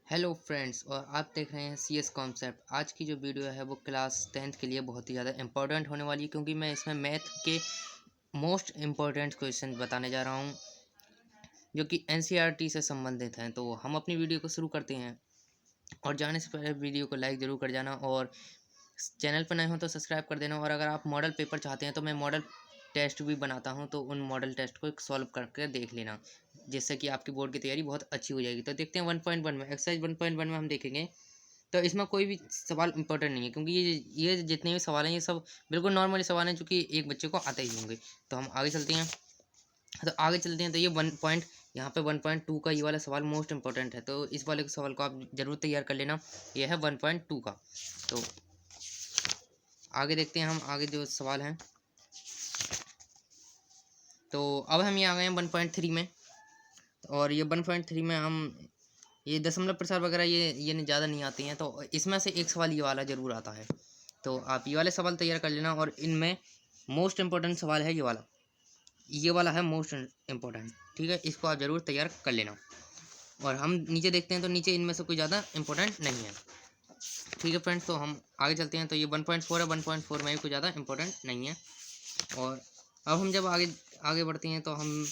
Hello friends, और आप देख रहे हैं CS कॉन्सेप्ट। आज की जो वीडियो है वो क्लास 10th के लिए बहुत ही ज़्यादा इंपॉर्टेंट होने वाली है, क्योंकि मैं इसमें मैथ के मोस्ट इम्पॉर्टेंट क्वेश्चन बताने जा रहा हूं जो कि NCERT से संबंधित हैं। तो हम अपनी वीडियो को शुरू करते हैं, और जाने से पहले वीडियो को लाइक ज़रूर कर जाना, और चैनल पर नए हो तो सब्सक्राइब कर देना। और अगर आप मॉडल पेपर चाहते हैं तो मैं मॉडल टेस्ट भी बनाता हूं, तो उन मॉडल टेस्ट को सॉल्व करके देख लेना, जिससे कि आपकी बोर्ड की तैयारी बहुत अच्छी हो जाएगी। तो देखते हैं 1.1 में, एक्सरसाइज 1.1 में हम देखेंगे। तो इसमें कोई भी सवाल इंपॉर्टेंट नहीं है, क्योंकि ये जितने भी सवाल हैं ये सब बिल्कुल नॉर्मल सवाल हैं, जो कि एक बच्चे को आते ही होंगे। तो हम आगे चलते हैं। तो ये 1 पॉइंट, यहाँ पे 1.2 का ये वाला सवाल मोस्ट इंपॉर्टेंट है, तो इस वाले सवाल को आप जरूर तैयार कर लेना। ये है 1.2 का। तो आगे देखते हैं हम, आगे जो सवाल हैं। तो अब हम ये आ गए हैं 1.3 में, और ये 1.3 में हम ये दशमलव प्रसार वगैरह ये ज़्यादा नहीं आती हैं। तो इसमें से एक सवाल ये वाला ज़रूर आता है, तो आप ये वाले सवाल तैयार कर लेना। और इनमें मोस्ट इम्पोर्टेंट सवाल है ये वाला है मोस्ट इम्पोर्टेंट, ठीक है। इसको आप ज़रूर तैयार कर लेना। और हम नीचे देखते हैं, तो नीचे इनमें से कोई ज़्यादा इंपॉर्टेंट नहीं है, ठीक है फ्रेंड्स। तो हम आगे चलते हैं। तो ये 1.4 है, 1.4 में भी कोई ज़्यादा इंपॉर्टेंट नहीं है। और अब हम जब आगे आगे बढ़ते हैं तो हम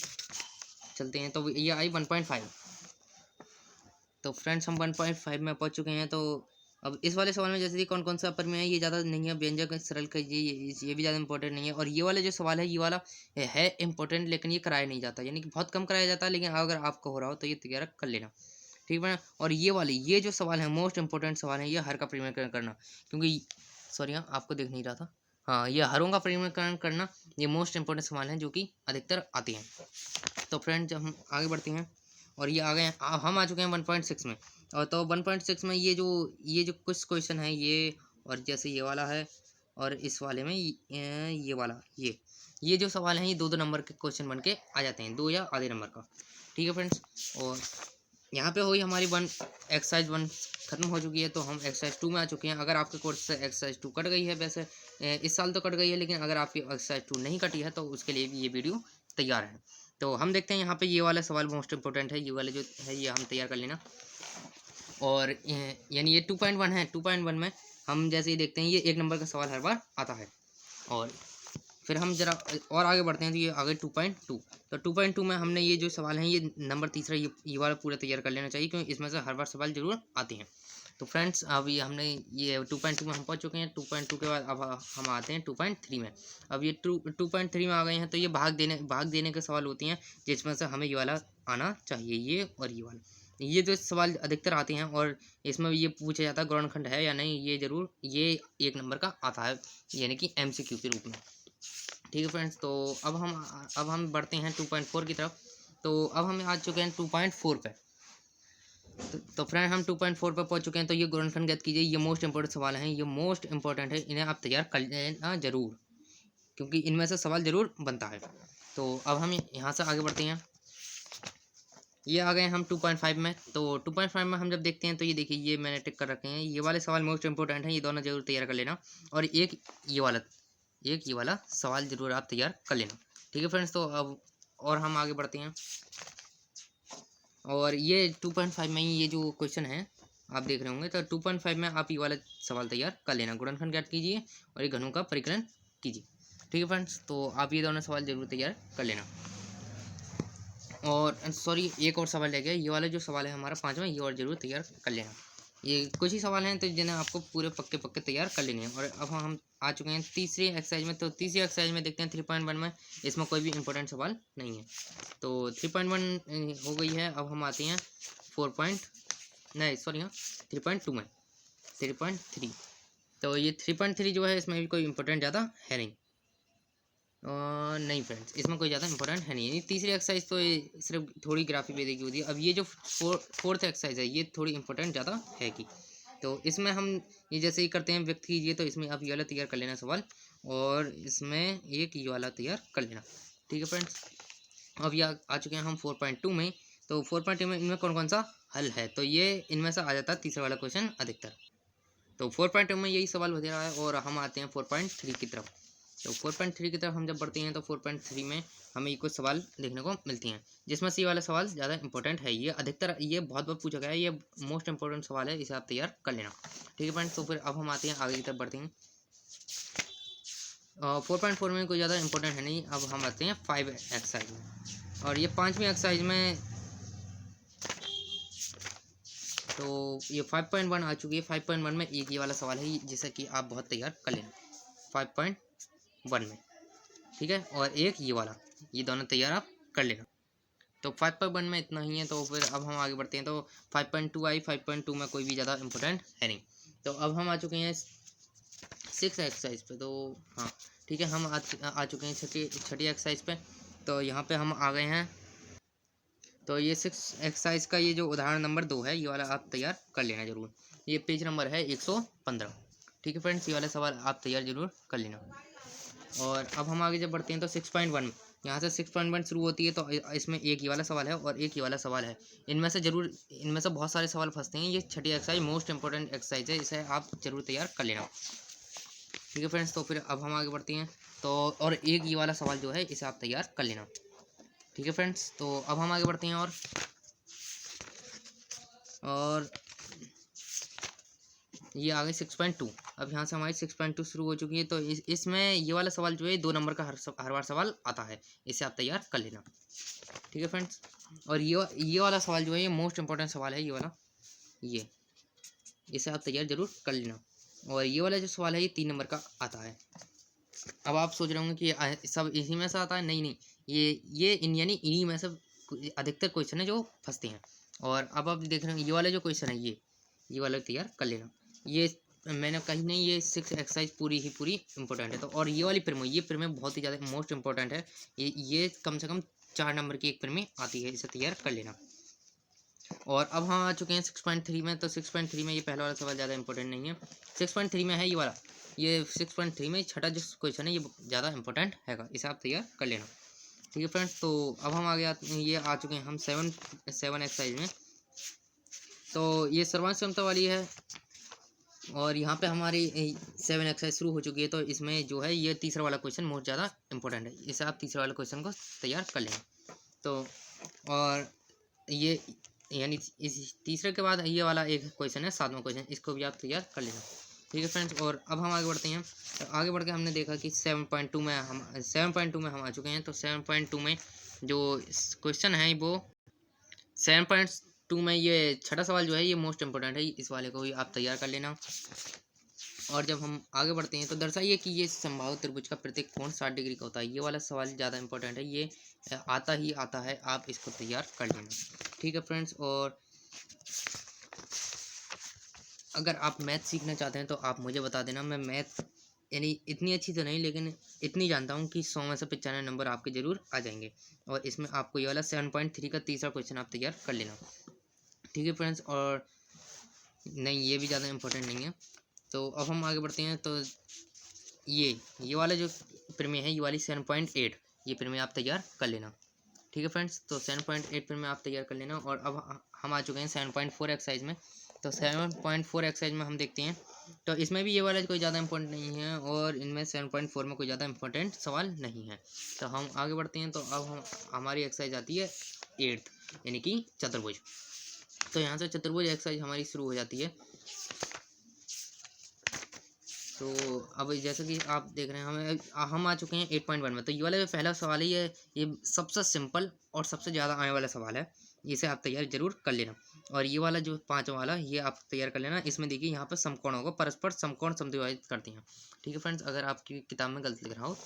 चलते हैं। तो ये आई 1.5। तो फ्रेंड्स हम 1.5 में पहुंच चुके हैं। तो अब इस वाले सवाल में जैसे कि कौन कौन सा अपर में है, ये ज़्यादा नहीं है। व्यंजक सरल का ये भी ज़्यादा इंपॉर्टेंट नहीं है। और ये वाला जो सवाल है, ये वाला है इंपॉर्टेंट, लेकिन ये कराया नहीं जाता, यानी कि बहुत कम कराया जाता है। लेकिन अगर आपको हो रहा हो तो ये तैयार कर लेना, ठीक है। और ये जो सवाल है मोस्ट इंपॉर्टेंट सवाल है, ये हर का परिमाणीकरण करना, क्योंकि सॉरी हाँ, आपको देख नहीं रहा था। हाँ, ये हरों का परिमाणीकरण करना, ये मोस्ट इंपॉर्टेंट सवाल हैं जो कि अधिकतर आती हैं। तो फ्रेंड्स जब हम आगे बढ़ते हैं, और ये आ गए हम आ चुके हैं 1.6 में। और तो 1.6 में ये जो कुछ क्वेश्चन है ये, और जैसे ये वाला है, और इस वाले में ये वाला ये जो सवाल हैं, ये 2-2 नंबर के क्वेश्चन बन के आ जाते हैं, 2 या आधे नंबर का, ठीक है फ्रेंड्स। और यहाँ पे हुई हमारी एक्सरसाइज 1 खत्म हो चुकी है। तो हम एक्सरसाइज 2 में आ चुके हैं। अगर आपके कोर्स से एक्सरसाइज 2 कट गई है, वैसे इस साल तो कट गई है, लेकिन अगर आपकी एक्सरसाइज 2 नहीं कटी है तो उसके लिए भी ये वीडियो तैयार है। तो हम देखते हैं, यहाँ पे ये वाला सवाल मोस्ट इंपॉर्टेंट है, ये वाला जो है ये हम तैयार कर लेना। और यानी ये 2.1 है। 2.1 में हम जैसे ही देखते हैं, ये 1 नंबर का सवाल हर बार आता है। और फिर हम जरा और आगे बढ़ते हैं, तो ये आगे 2.2। तो 2.2 में हमने ये जो सवाल हैं, ये नंबर तीसरा ये वाला पूरा तैयार कर लेना चाहिए, क्योंकि इसमें से हर बार सवाल जरूर आते हैं। तो फ्रेंड्स अब ये हमने ये 2.2 में हम पहुंच चुके हैं। 2.2 के बाद अब हम आते हैं 2.3 में। अब ये 2.3 में आ गए हैं। तो ये भाग देने के सवाल होती हैं, जिसमें से हमें ये वाला आना चाहिए, ये और ये वाला। ये जो सवाल अधिकतर आते हैं, और इसमें ये पूछा जाता है गुणनखंड है या नहीं, ये जरूर ये 1 नंबर का आता है, यानी कि MCQ के रूप में, ठीक है फ्रेंड्स। तो अब हम बढ़ते हैं 2.4 की तरफ। तो अब हम आ चुके हैं 2.4 पे। तो फ्रेंड हम 2.4 पे पहुंच चुके हैं। तो ये गुणनखंड ज्ञात कीजिए, ये मोस्ट इंपॉर्टेंट सवाल हैं, ये मोस्ट इंपॉर्टेंट है, इन्हें आप तैयार कर लेना जरूर, क्योंकि इनमें से सवाल जरूर बनता है। तो अब हम यहाँ से आगे बढ़ते हैं। ये आ गए हम 2.5 में। तो 2.5 में हम जब देखते हैं, तो ये देखिए, ये मैंने टिक कर रखे हैं, ये वाले सवाल मोस्ट इंपॉर्टेंट हैं, ये दोनों जरूर तैयार कर लेना। और एक ये वाला सवाल जरूर आप तैयार कर लेना, ठीक है फ्रेंड्स। तो अब और हम आगे बढ़ते हैं, और ये 2.5 में ही ये जो क्वेश्चन है आप देख रहे होंगे। तो 2.5 में आप ये वाला सवाल तैयार कर लेना, गुणनखंड ज्ञात कीजिए और ये घनों का परिकलन कीजिए, ठीक है फ्रेंड्स। तो आप ये दोनों सवाल जरूर तैयार कर लेना। और सॉरी, एक और सवाल रह गया, ये वाला जो सवाल है हमारा 5वां, ये और जरूर तैयार कर लेना। ये कुछ ही सवाल हैं, तो जिन्हें आपको पूरे पक्के पक्के तैयार कर लेने हैं। और अब हम आ चुके हैं तीसरी एक्सरसाइज में। तो तीसरी एक्सरसाइज में देखते हैं 3.1 में, इसमें कोई भी इंपॉर्टेंट सवाल नहीं है। तो 3.1 हो गई है। अब हम आते हैं 3.2 में, 3.3। तो ये 3.3 जो है, इसमें भी कोई इंपॉर्टेंट ज़्यादा है नहीं। नहीं फ्रेंड्स, इसमें कोई ज़्यादा इंपॉर्टेंट है नहीं। तीसरी एक्सरसाइज तो ये सिर्फ थोड़ी ग्राफी बेदे की होती है। अब ये जो फोर्थ एक्सरसाइज है, ये थोड़ी इंपॉर्टेंट ज़्यादा है की। तो इसमें हम ये जैसे ही करते हैं, व्यक्त कीजिए। तो इसमें आप ये वाला तैयार कर लेना सवाल, और इसमें एक ये वाला तैयार कर लेना, ठीक है फ्रेंड्स। अब ये आ चुके हैं हम 4.2 में। तो 4.2 में इनमें कौन कौन सा हल है, तो ये इनमें से आ जाता है तीसरा वाला क्वेश्चन अधिकतर। तो 4.2 में यही सवाल हो रहा है। और हम आते हैं 4.3 की तरफ। तो 4.3 की तरफ हम जब बढ़ते हैं तो 4.3 में हमें ये कुछ सवाल देखने को मिलती हैं, जिसमें से ये वाला सवाल ज़्यादा इंपॉर्टेंट है। ये अधिकतर ये बहुत बार पूछा गया है, ये मोस्ट इंपॉर्टेंट सवाल है, इसे आप तैयार कर लेना। ठीक है फ्रेंड्स, तो फिर अब हम आते हैं आगे की तरफ बढ़ते हैं। 4.4 में कोई ज़्यादा इंपॉर्टेंट है नहीं। अब हम आते हैं 5 एक्सरसाइज में, और ये 5वीं एक्सरसाइज में तो ये 5.1 आ चुकी है। 5.1 में एक ये वाला सवाल है जिसे कि आप बहुत तैयार कर लेना 5.1 में, ठीक है। और एक ये वाला, ये दोनों तैयार आप कर लेना। तो 5.1 में इतना ही है। तो फिर अब हम आगे बढ़ते हैं। तो 5.2 आई, 5.2 में कोई भी ज़्यादा इंपॉर्टेंट है नहीं। तो अब हम आ चुके हैं 6 एक्सरसाइज पे। तो हाँ ठीक है, हम आ चुके हैं छठी एक्सरसाइज पे। तो यहाँ पे हम आ गए हैं। तो ये 6 एक्सरसाइज का ये जो उदाहरण नंबर 2 है, ये वाला आप तैयार कर लेना जरूर। ये पेज नंबर है 115। ठीक है फ्रेंड्स, ये वाला सवाल आप तैयार जरूर कर लेना। और अब हम आगे जब बढ़ते हैं तो 6.1 में, यहाँ से 6.1 शुरू होती है। तो इसमें एक ये वाला सवाल है और एक ये वाला सवाल है। इनमें से बहुत सारे सवाल फंसते हैं। ये छठी एक्सरसाइज मोस्ट इंपॉर्टेंट एक्सरसाइज है, इसे आप जरूर तैयार कर लेना। ठीक है फ्रेंड्स, तो फिर अब हम आगे बढ़ते हैं। तो और एक ये वाला सवाल जो है इसे आप तैयार कर लेना। ठीक है फ्रेंड्स, तो अब हम आगे बढ़ते हैं। और ये आ गई 6.2। अब यहाँ से हमारी 6.2 शुरू हो चुकी है। तो इसमें ये वाला सवाल जो है 2 नंबर का हर बार सवाल आता है, इसे आप तैयार कर लेना। ठीक है फ्रेंड्स, और ये वाला सवाल जो है ये मोस्ट इंपॉर्टेंट सवाल है, ये वाला, ये इसे आप तैयार जरूर कर लेना। और ये वाला जो सवाल है ये 3 नंबर का आता है। अब आप सोच रहे होंगे कि सब इसी में से आता है। नहीं, ये यानी इन्हीं में से अधिकतर क्वेश्चन है जो फंसते हैं। और अब आप देख रहे हैं ये वाला जो क्वेश्चन है ये वाला तैयार कर लेना। ये मैंने कही नहीं, ये 6 एक्सरसाइज पूरी इंपॉर्टेंट है। तो और ये वाली प्रीमियम बहुत ही ज़्यादा मोस्ट इंपॉर्टेंट है। ये कम से कम 4 नंबर की एक प्रीमियम आती है, इसे तैयार कर लेना। और अब हम आ चुके हैं 6.3 में। तो 6.3 में ये पहला वाला सवाल ज़्यादा इंपॉर्टेंट नहीं है। 6.3 में है ये वाला, ये 6.3 में छठा जो क्वेश्चन है ये ज़्यादा इंपॉर्टेंट है, इसे आप तैयार कर लेना। ठीक है फ्रेंड्स, तो अब हम ये आ चुके हैं हम 7 एक्सरसाइज में। तो ये सर्वांश क्षमता वाली है, और यहाँ पे हमारी 7 एक्सरसाइज शुरू हो चुकी है। तो इसमें जो है ये तीसरा वाला क्वेश्चन बहुत ज़्यादा इंपॉर्टेंट है, इसे आप तीसरा वाले क्वेश्चन को तैयार कर लेना। तो और ये यानी इस तीसरे के बाद ये वाला एक क्वेश्चन है 7वां क्वेश्चन, इसको भी आप तैयार कर लेना। ठीक है फ्रेंड्स, और अब हम आगे बढ़ते हैं। तो आगे बढ़ के हमने देखा कि 7.2 में हम आ चुके हैं। तो 7.2 में जो क्वेश्चन है वो 7.2 में ये छठा सवाल जो है ये मोस्ट इंपॉर्टेंट है, इस वाले को भी आप तैयार कर लेना। और जब हम आगे बढ़ते हैं तो दर्शाइए कि ये संभावित त्रिभुज का प्रत्येक कोण 60 डिग्री का होता है। ये वाला सवाल ज़्यादा इंपॉर्टेंट है, ये आता है, आप इसको तैयार कर लेना। ठीक है फ्रेंड्स, और अगर आप मैथ सीखना चाहते हैं तो आप मुझे बता देना। मैं मैथ यानी इतनी अच्छी तो नहीं, लेकिन इतनी जानता हूँ कि 100 में से 95 नंबर आपके ज़रूर आ जाएंगे। और इसमें आपको ये वाला 7.3 का तीसरा क्वेश्चन आप तैयार कर लेना। ठीक है फ्रेंड्स, और नहीं ये भी ज़्यादा इंपॉर्टेंट नहीं है। तो अब हम आगे बढ़ते हैं। तो ये वाला जो प्रीमियम है, ये वाली 7.8, ये प्रीमियम आप तैयार कर लेना। ठीक है फ्रेंड्स, तो 7.8 प्रीमियम आप तैयार कर लेना। और अब हम आ चुके हैं 7.4 एक्सरसाइज में। तो 7.4 एक्सरसाइज में हम देखते हैं। तो इसमें भी ये वाला कोई ज़्यादा इंपॉर्टेंट नहीं है, और इनमें 7.4 में कोई ज़्यादा इंपॉर्टेंट सवाल नहीं है। तो हम आगे बढ़ते हैं। तो अब हमारी एक्सरसाइज आती है 8th, यानी कि चतुर्भुज। तो यहाँ से चतुर्भुज एक्सरसाइज हमारी शुरू हो जाती है। तो अब जैसे कि आप देख रहे हैं हम आ चुके हैं 8.1 में। तो ये वाला जो पहला सवाल है ये सबसे सिंपल और सबसे ज़्यादा आने वाला सवाल है, इसे आप तैयार जरूर कर लेना। और ये वाला जो 5वां वाला ये आप तैयार कर लेना। इसमें देखिए यहाँ पर समकोणों को परस्पर समकोण समद्विभाजित करती हैं। ठीक है फ्रेंड्स, अगर आपकी किताब में गलत लिख रहा हो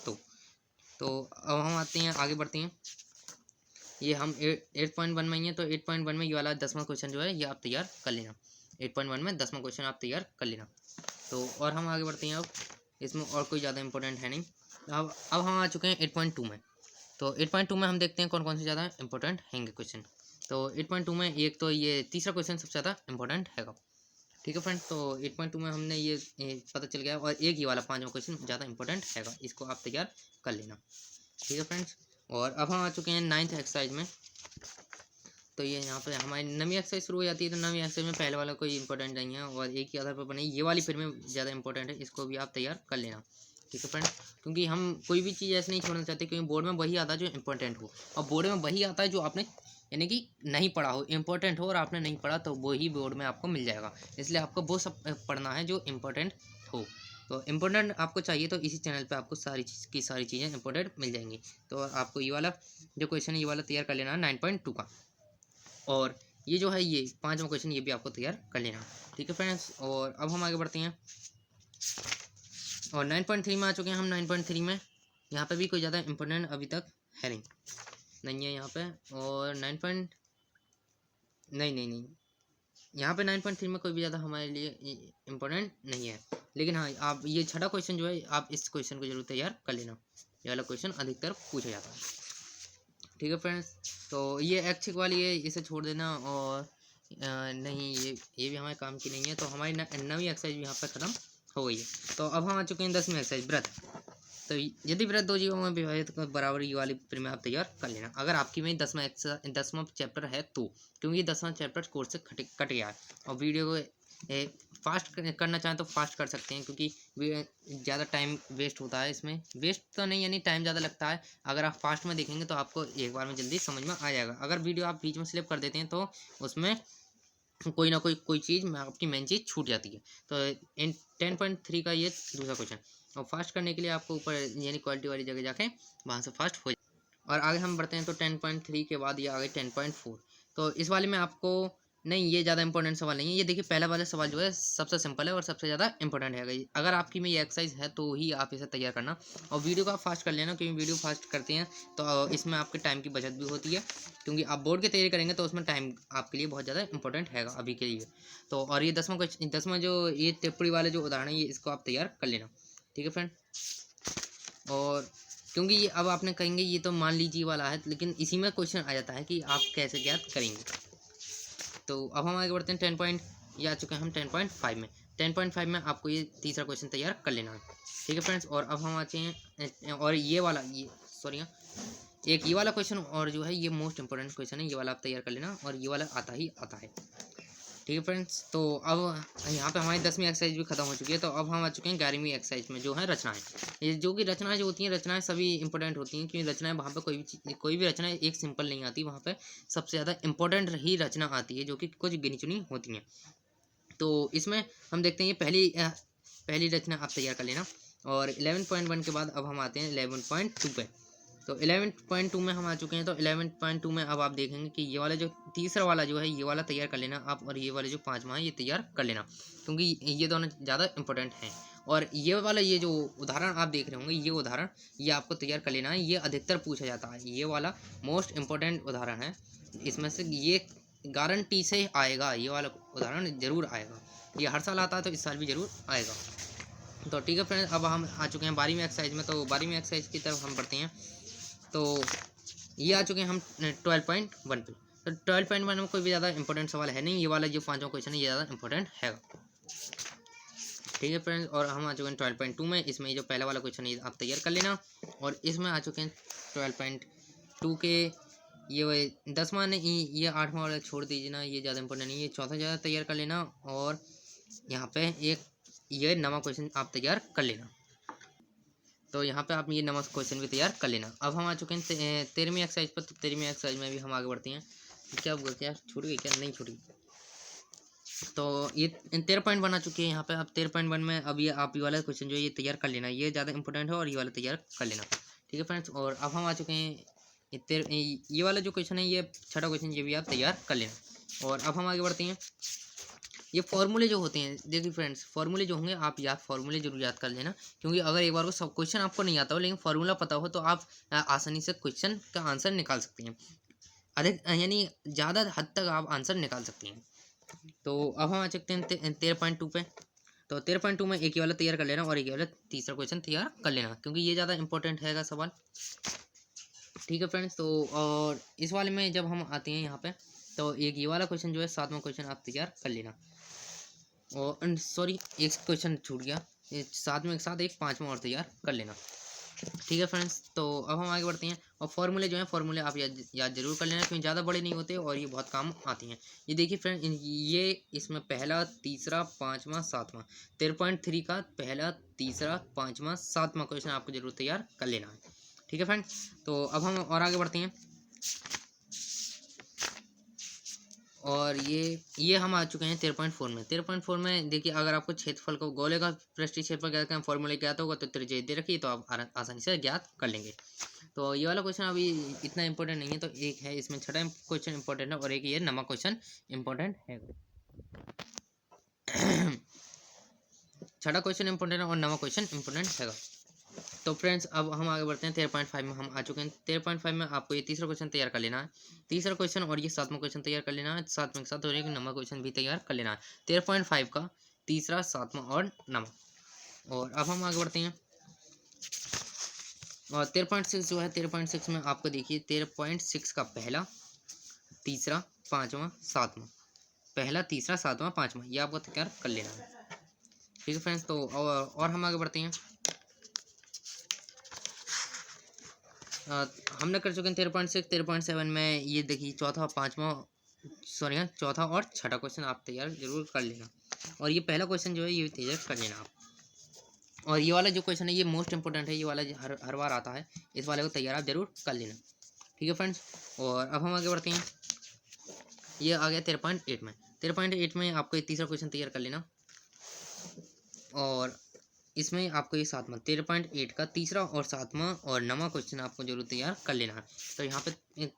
तो अब हम आते हैं, आगे बढ़ते हैं। ये हम 8.1 में ही है। तो 8.1 में ये वाला 10वां क्वेश्चन जो है ये आप तैयार कर लेना। 8.1 में 10वां क्वेश्चन आप तैयार कर लेना। तो और हम आगे बढ़ते हैं। अब इसमें और कोई ज़्यादा इंपॉर्टेंट है नहीं। अब हम आ चुके हैं 8.2 में। तो 8.2 में हम देखते हैं कौन कौन से ज़्यादा इंपॉर्टेंट होंगे क्वेश्चन। तो 8.2 में एक तो ये तीसरा क्वेश्चन सबसे ज़्यादा इंपॉर्टेंट हैगा। ठीक है फ्रेंड्स, तो 8.2 में हमने ये पता चल गया। और एक ही वाला 5वां क्वेश्चन ज़्यादा इंपॉर्टेंट हैगा, इसको आप तैयार कर लेना। ठीक है फ्रेंड्स, और अब हम आ चुके हैं 9th एक्सरसाइज में। तो ये यहाँ पे हमारी नवी एक्सरसाइज शुरू हो जाती है। तो नवी एक्सरसाइज में पहले वाला कोई इंपॉर्टेंट नहीं है, और एक ही आधार पर बनी ये वाली फिर में ज़्यादा इंपॉर्टेंट है, इसको भी आप तैयार कर लेना। ठीक है फ्रेंड, क्योंकि हम कोई भी चीज़ ऐसे नहीं छोड़ना चाहते, क्योंकि बोर्ड में वही आता है जो इंपॉर्टेंट हो, और बोर्ड में वही आता है जो आपने यानी कि नहीं पढ़ा हो, इंपॉर्टेंट हो और आपने नहीं पढ़ा तो वही बोर्ड में आपको मिल जाएगा। इसलिए आपको वो सब पढ़ना है जो इम्पोर्टेंट हो। तो इम्पोर्टेंट आपको चाहिए तो इसी चैनल पे आपको सारी चीज़ की सारी चीज़ें इंपॉर्टेंट मिल जाएंगी। तो आपको ये वाला जो क्वेश्चन है ये वाला तैयार कर लेना है 9.2 का, और ये जो है ये 5वां क्वेश्चन ये भी आपको तैयार कर लेना। ठीक है फ्रेंड्स, और अब हम आगे बढ़ते हैं और 9.3 में आ चुके हैं हम। 9.3 में यहाँ पे भी कोई ज़्यादा इंपॉर्टेंट अभी तक है नहीं है यहाँ पे, और नहीं यहाँ पे 9.3 में कोई भी ज़्यादा हमारे लिए इम्पोर्टेंट नहीं है। लेकिन हाँ, आप ये छठा क्वेश्चन जो है आप इस क्वेश्चन को जरूर तैयार कर लेना, ये वाला क्वेश्चन अधिकतर पूछा जाता है। ठीक है फ्रेंड्स, तो ये ऐच्छिक वाली है, इसे छोड़ देना, और नहीं ये भी हमारे काम की नहीं है। तो हमारी 9वीं एक्सरसाइज भी यहाँ पर ख़त्म हो गई है। तो अब हम आ चुके हैं 10वीं एक्सरसाइज व्रत। तो यदि व्रत दो जीवों में विभाजित तो बराबर ये वाली प्रीमियम आप तैयार कर लेना, अगर आपकी में 10वां चैप्टर है तो, क्योंकि 10वां चैप्टर कोर्स से कट गया है। और वीडियो को फास्ट करना चाहें तो फास्ट कर सकते हैं, क्योंकि ज़्यादा टाइम वेस्ट होता है इसमें, वेस्ट तो नहीं यानी टाइम ज़्यादा लगता है। अगर आप फास्ट में देखेंगे तो आपको एक बार में जल्दी समझ में आ जाएगा। अगर वीडियो आप बीच में स्लिप कर देते हैं तो उसमें कोई ना कोई चीज़ में आपकी मेन चीज़ छूट जाती है। तो इन 10.3 का ये दूसरा क्वेश्चन, और फास्ट करने के लिए आपको ऊपर यानी क्वालिटी वाली जगह जाके वहाँ से फास्ट हो जाए। और आगे हम बढ़ते हैं तो 10.3 के बाद ये आगे 10.4। तो इस वाले में आपको नहीं, ये ज़्यादा इंपॉर्टेंट सवाल नहीं है। ये देखिए पहला वाला सवाल जो है सबसे सिंपल है और सबसे ज़्यादा इंपॉर्टेंट है। अगर आपकी में ये एक्सरसाइज है तो ही आप इसे तैयार करना, और वीडियो को आप फास्ट कर लेना, क्योंकि वीडियो फास्ट करते हैं तो इसमें आपके टाइम की बचत भी होती है, क्योंकि आप बोर्ड की तैयारी करेंगे तो उसमें टाइम आपके लिए बहुत ज़्यादा इंपॉर्टेंट है अभी के लिए। तो और ये 10वां जो ये टिप्पणी वाले जो उदाहरण है ये इसको आप तैयार कर लेना। ठीक है फ्रेंड, और क्योंकि ये अब आपने कहेंगे ये तो मान लीजिए वाला है, लेकिन इसी में क्वेश्चन आ जाता है कि आप कैसे ज्ञात करेंगे। तो अब हम आगे बढ़ते हैं 10 आ चुके हैं हम 10.5 में। 10.5 में आपको ये तीसरा क्वेश्चन तैयार कर लेना है। ठीक है फ्रेंड्स, और अब हम आते हैं और ये वाला एक ये वाला क्वेश्चन, और जो है ये मोस्ट इंपॉर्टेंट क्वेश्चन है, ये वाला आप तैयार कर लेना, और ये वाला आता है। ठीक है फ्रेंड्स, तो अब यहाँ पे हमारी 10वीं एक्सरसाइज भी खत्म हो चुकी है। तो अब हम आ चुके हैं 11वीं एक्सरसाइज में, जो है रचनाएं। ये जो कि रचनाएं जो होती हैं, रचनाएं सभी इंपॉर्टेंट होती हैं, क्योंकि रचनाएं वहाँ पे कोई भी रचना एक सिंपल नहीं आती, वहाँ पे सबसे ज़्यादा इंपॉर्टेंट ही रचना आती है, जो कि कुछ गिनी चुनी होती हैं। तो इसमें हम देखते हैं ये पहली रचना आप तैयार कर लेना। और 11.1 के बाद अब हम आते हैं 11.2 पे। तो 11.2 में हम आ चुके हैं। तो 11.2 में अब आप देखेंगे कि ये वाला जो तीसरा वाला जो है ये वाला तैयार कर लेना आप, और ये वाले जो 5वां है ये तैयार कर लेना, क्योंकि ये दोनों ज़्यादा इंपॉर्टेंट हैं। और ये वाला ये जो उदाहरण आप देख रहे होंगे ये उदाहरण ये आपको तैयार कर लेना है, ये अधिकतर पूछा जाता है, ये वाला मोस्ट इम्पोर्टेंट उदाहरण है। इसमें से ये गारंटी से आएगा, ये वाला उदाहरण जरूर आएगा, ये हर साल आता है तो इस साल भी जरूर आएगा। तो ठीक है फ्रेंड्स, अब हम आ चुके हैं 12वीं एक्सरसाइज में। तो 12वीं एक्सरसाइज की तरफ हम बढ़ते हैं। तो ये आ चुके हैं हम 12.1 पे। तो 12.1 में कोई भी ज़्यादा इंपॉर्टेंट सवाल है नहीं, ये वाला जो 5वां क्वेश्चन है ये ज़्यादा इंपॉर्टेंट है। ठीक है फ्रेंड्स, और हम आ चुके हैं 12.2 में। इसमें ये जो पहला वाला क्वेश्चन है आप तैयार कर लेना, और इसमें आ चुके हैं 12.2 के ये 10वां नहीं, ये 8वां वाला छोड़ दीजिए ना, ये ज़्यादा इंपॉर्टेंट नहीं है, चौथा ज़्यादा तैयार कर लेना। और यहाँ पे ये 9वां क्वेश्चन आप तैयार कर लेना। तो यहाँ पे आप ये 9वां क्वेश्चन भी तैयार कर लेना। अब हम आ चुके हैं 13वीं एक्सरसाइज पर। तो 13वीं एक्सरसाइज में भी हम आगे बढ़ते हैं। क्या छूट गई क्या? नहीं छूटी। तो ये 13.1 आ चुकी है यहाँ पे। अब 13.1 में अब ये आप ये वाला क्वेश्चन जो है ये तैयार कर लेना, ये ज़्यादा इंपॉर्टेंट है, और ये वाला तैयार कर लेना। ठीक है फ्रेंड्स, और अब हम आ चुके हैं ये वाला जो क्वेश्चन है ये छठा क्वेश्चन, ये भी आप तैयार कर लेना। और अब हम आगे बढ़ते हैं। ये फॉर्मूले जो होते हैं, देखिए फ्रेंड्स, फॉर्मूले जो होंगे आप फॉर्मूले जरूर याद कर लेना, क्योंकि अगर एक बार को सब क्वेश्चन आपको नहीं आता हो लेकिन फार्मूला पता हो तो आप आसानी से क्वेश्चन का आंसर निकाल सकते हैं, अधिक यानी ज़्यादा हद तक आप आंसर निकाल सकते हैं। तो अब हम आ सकते हैं 13.2 पे। तो 13.2 में एक ही वाला तैयार कर लेना, और एक ही वाला तीसरा क्वेश्चन तैयार कर लेना, क्योंकि ये ज़्यादा इंपॉर्टेंट है सवाल। ठीक है फ्रेंड्स, तो और इस वाले में जब हम आते हैं यहाँ पे, तो एक ये वाला क्वेश्चन जो है 7वां क्वेश्चन आप तैयार कर लेना। और सॉरी, एक क्वेश्चन छूट गया, 7 में एक साथ एक 5वां और तैयार कर लेना। ठीक है फ्रेंड्स, तो अब हम आगे बढ़ते हैं। और फार्मूले जो हैं, फार्मूले आप याद जरूर कर लेना, क्योंकि ज़्यादा बड़े नहीं होते और ये बहुत काम आती हैं। ये देखिए फ्रेंड, ये इसमें पहला, तीसरा, पाँचवा, सातवां, 13.3 का पहला, तीसरा, पाँचवा, सातवां क्वेश्चन आपको जरूर तैयार कर लेना है। ठीक है फ्रेंड, तो अब हम और आगे बढ़ते हैं। और ये हम आ चुके हैं 13.4 में। 13.4 में देखिए, अगर आपको क्षेत्रफल को, गोले का पृष्ठीय क्षेत्रफल ज्ञात करना, फॉर्मूले ज्ञात होगा तो त्रिज्या दे रखिए, तो आप आसानी से ज्ञात कर लेंगे। तो ये वाला क्वेश्चन अभी इतना इंपॉर्टेंट नहीं है, तो एक है इसमें छठा क्वेश्चन इंपॉर्टेंट है और एक ये नवा क्वेश्चन इंपॉर्टेंट है। छठा क्वेश्चन इंपॉर्टेंट है और नवा क्वेश्चन इंपॉर्टेंट है। तो फ्रेंड्स, अब हम आगे बढ़ते हैं। 13.5 में हम आ चुके हैं। 13.5 में आपको ये तीसरा क्वेश्चन तैयार कर लेना है, तीसरा क्वेश्चन, और ये सातवां क्वेश्चन तैयार कर लेना है, सातवें के साथ और एक नवा क्वेश्चन भी तैयार कर लेना है। 13.5 का तीसरा, सातवां और नवा। और अब हम आगे बढ़ते हैं। और 13.6 जो है, 13.6 में आपको देखिए 13.6 का पहला, तीसरा, पाँचवा, सातवां, पहला, तीसरा, सातवां, पाँचवां, ये आपको तैयार कर लेना है। ठीक है फ्रेंड्स, तो और हम आगे बढ़ते हैं। हमने कर चुके हैं 13.6। 13.7 में ये देखिए चौथा, पाँचवा, सॉरी हाँ, चौथा और छठा क्वेश्चन आप तैयार जरूर कर लेना। और ये पहला क्वेश्चन जो है, ये तैयार कर लेना आप। और ये वाला जो क्वेश्चन है, ये मोस्ट इंपॉर्टेंट है, ये वाला हर बार आता है, इस वाले को तैयार आप जरूर कर लेना। ठीक है फ्रेंड्स, और अब हम आगे बढ़ते हैं। ये आ गया 13.8 में। 13.8 में आपको ये तीसरा क्वेश्चन तैयार कर लेना। और इसमें आपको ये सातवां, 13.8 का तीसरा और सातवां और नवा क्वेश्चन आपको जरूर तैयार कर लेना है। तो यहाँ पे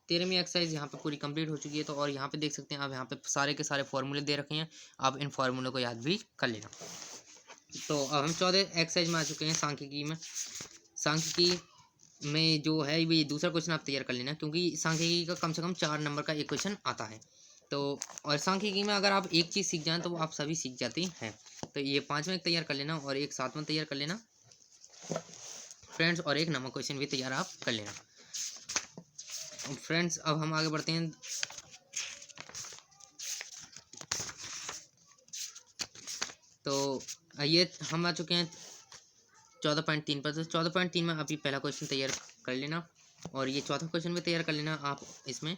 13वीं एक्सरसाइज यहाँ पे पूरी कंप्लीट हो चुकी है। तो और यहाँ पे देख सकते हैं आप, यहाँ पे सारे के सारे फॉर्मूले दे रखे हैं, आप इन फार्मूलों को याद भी कर लेना। तो अब हम 14 एक्सरसाइज में आ चुके हैं, सांख्यिकी में। सांख्यिकी में जो है, ये दूसरा क्वेश्चन आप तैयार कर लेना, क्योंकि सांख्यिकी का कम से कम 4 नंबर का एक क्वेश्चन आता है। तो और सांख्यिकी में अगर आप एक चीज़ सीख जाएं तो आप सभी सीख जाते हैं। तो ये पाँचवें एक तैयार कर लेना और एक सातवां तैयार कर लेना फ्रेंड्स, और एक नवा क्वेश्चन भी तैयार आप कर लेना फ्रेंड्स। अब हम आगे बढ़ते हैं। तो ये हम आ चुके हैं 14.3 पर। तो 14.3 में आप ये पहला क्वेश्चन तैयार कर लेना और ये चौथा क्वेश्चन भी तैयार कर लेना आप इसमें,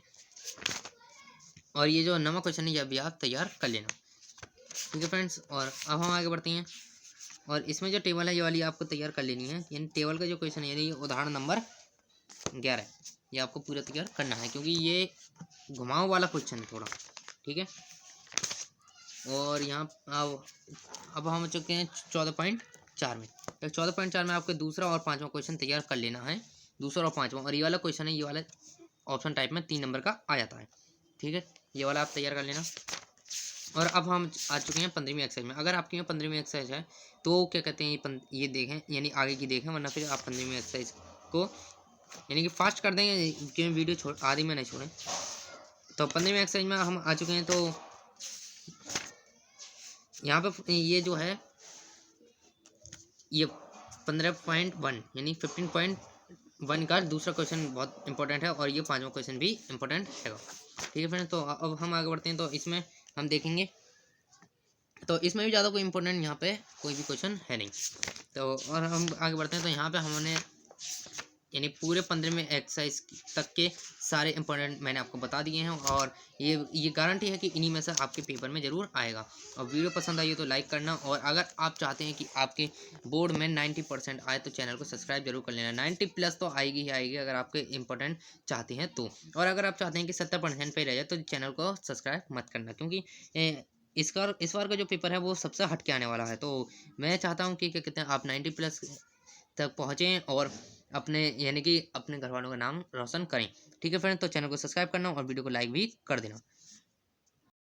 और ये जो नवा क्वेश्चन है ये भी आप तैयार कर लेना। ठीक है फ्रेंड्स, और अब हम आगे बढ़ते हैं। और इसमें जो टेबल है, ये वाली आपको तैयार कर लेनी है। यानी टेबल का जो क्वेश्चन है, ये उदाहरण नंबर 11, ये आपको पूरा तैयार करना है, क्योंकि ये घुमाव वाला क्वेश्चन है थोड़ा। ठीक है, और यहाँ अब हम चुके हैं 14.4 में। तो 14.4 में आपको दूसरा और पाँचवा क्वेश्चन तैयार कर लेना है, दूसरा और पाँचवा। और ये वाला क्वेश्चन है, ये वाला ऑप्शन टाइप में 3 नंबर का आ जाता है। ठीक है, ये वाला आप तैयार कर लेना। और अब हम आ चुके हैं 15वीं एक्सरसाइज में। अगर आपके यहाँ 15वीं एक्सरसाइज है तो क्या कहते हैं, ये देखें, यानी आगे की देखें, वरना फिर आप 15वीं एक्सरसाइज को यानी कि फास्ट कर देंगे, क्योंकि वीडियो आधी में नहीं छोड़ें। तो 15वीं एक्सरसाइज में हम आ चुके हैं। तो यहाँ पे ये जो है, ये 15.1 यानी 15.1 का दूसरा क्वेश्चन बहुत इंपॉर्टेंट है, और ये पाँचवा क्वेश्चन भी इंपॉर्टेंट है। ठीक है फ्रेंड्स, तो अब हम आगे बढ़ते हैं। तो इसमें हम देखेंगे, तो इसमें भी ज़्यादा कोई इंपॉर्टेंट यहाँ पे कोई भी क्वेश्चन है नहीं। तो और हम आगे बढ़ते हैं। तो यहाँ पे हमने यानी पूरे 15वें एक्सरसाइज तक के सारे इंपॉर्टेंट मैंने आपको बता दिए हैं, और ये गारंटी है कि इन्हीं में से आपके पेपर में ज़रूर आएगा। और वीडियो पसंद आई हो तो लाइक करना, और अगर आप चाहते हैं कि आपके बोर्ड में 90% आए तो चैनल को सब्सक्राइब जरूर कर लेना। 90+ तो आएगी ही आएगी अगर आपके इंपॉर्टेंट चाहते हैं तो। और अगर आप चाहते हैं कि 70% पे रह जाए तो चैनल को सब्सक्राइब मत करना, क्योंकि इस बार का जो पेपर है वो सबसे हट के आने वाला है। तो मैं चाहता हूँ कि क्या कहते हैं, आप 90+ तक पहुँचें और अपने यानी कि अपने घर वालों का नाम रोशन करें। ठीक है फ्रेंड, तो चैनल को सब्सक्राइब करना और वीडियो को लाइक भी कर देना।